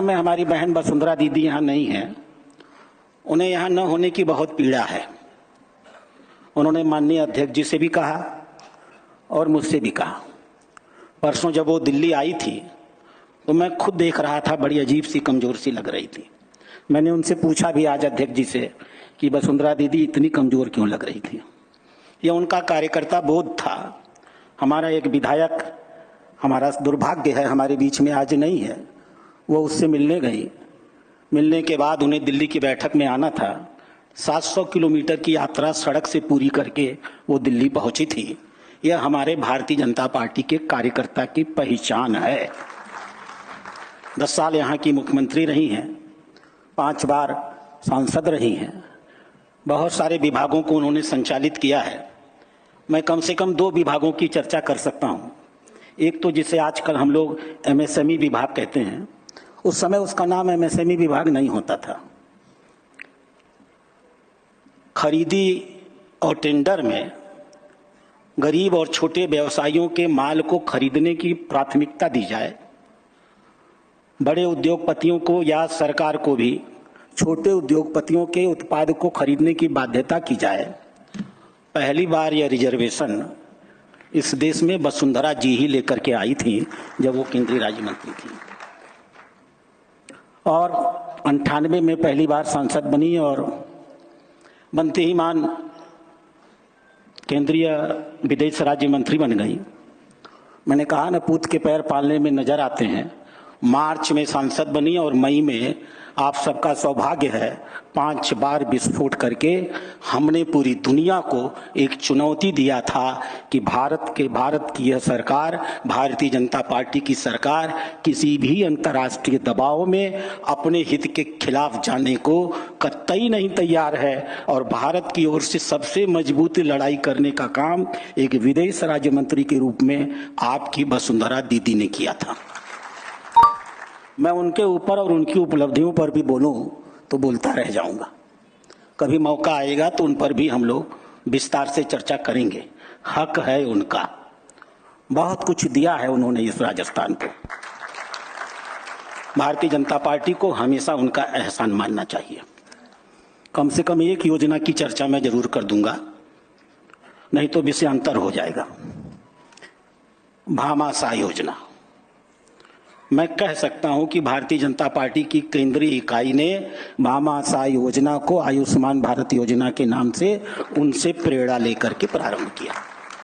में हमारी बहन वसुंधरा दीदी यहाँ नहीं है। उन्हें यहाँ न होने की बहुत पीड़ा है। उन्होंने माननीय अध्यक्ष जी से भी कहा और मुझसे भी कहा। परसों जब वो दिल्ली आई थी तो मैं खुद देख रहा था, बड़ी अजीब सी कमज़ोर सी लग रही थी। मैंने उनसे पूछा भी आज अध्यक्ष जी से कि वसुंधरा दीदी इतनी कमज़ोर क्यों लग रही थी। यह उनका कार्यकर्ता बोध था। हमारा एक विधायक, हमारा दुर्भाग्य है हमारे बीच में आज नहीं है, वो उससे मिलने गई। मिलने के बाद उन्हें दिल्ली की बैठक में आना था। 700 किलोमीटर की यात्रा सड़क से पूरी करके वो दिल्ली पहुंची थी। यह हमारे भारतीय जनता पार्टी के कार्यकर्ता की पहचान है। 10 साल यहाँ की मुख्यमंत्री रही हैं, 5 बार सांसद रही हैं, बहुत सारे विभागों को उन्होंने संचालित किया है। मैं कम से कम 2 विभागों की चर्चा कर सकता हूँ। एक तो जिसे आजकल हम लोग MSME विभाग कहते हैं, उस समय उसका नाम MSME विभाग नहीं होता था। खरीदी और टेंडर में गरीब और छोटे व्यवसायियों के माल को खरीदने की प्राथमिकता दी जाए। बड़े उद्योगपतियों को या सरकार को भी छोटे उद्योगपतियों के उत्पाद को खरीदने की बाध्यता की जाए। पहली बार यह रिजर्वेशन इस देश में वसुंधरा जी ही लेकर के आई थी जब वो केंद्रीय राज्य मंत्री थी, और 98 में पहली बार सांसद बनी और बनते ही मान केंद्रीय विदेश राज्य मंत्री बन गई। मैंने कहा ना, पूत के पैर पालने में नजर आते हैं। मार्च में सांसद बनी और मई में आप सबका सौभाग्य है 5 बार विस्फोट करके हमने पूरी दुनिया को एक चुनौती दिया था कि भारत की यह सरकार, भारतीय जनता पार्टी की सरकार किसी भी अंतर्राष्ट्रीय दबाव में अपने हित के खिलाफ जाने को कतई नहीं तैयार है। और भारत की ओर से सबसे मजबूत लड़ाई करने का काम एक विदेश राज्य मंत्री के रूप में आपकी वसुंधरा दीदी ने किया था। मैं उनके ऊपर और उनकी उपलब्धियों पर भी बोलूं तो बोलता रह जाऊंगा। कभी मौका आएगा तो उन पर भी हम लोग विस्तार से चर्चा करेंगे। हक है उनका, बहुत कुछ दिया है उन्होंने इस राजस्थान को। भारतीय जनता पार्टी को हमेशा उनका एहसान मानना चाहिए। कम से कम एक योजना की चर्चा मैं जरूर कर दूंगा, नहीं तो विषयांतर हो जाएगा। भामाशाह योजना, मैं कह सकता हूं कि भारतीय जनता पार्टी की केंद्रीय इकाई ने भामाशाह योजना को आयुष्मान भारत योजना के नाम से उनसे प्रेरणा लेकर के प्रारंभ किया।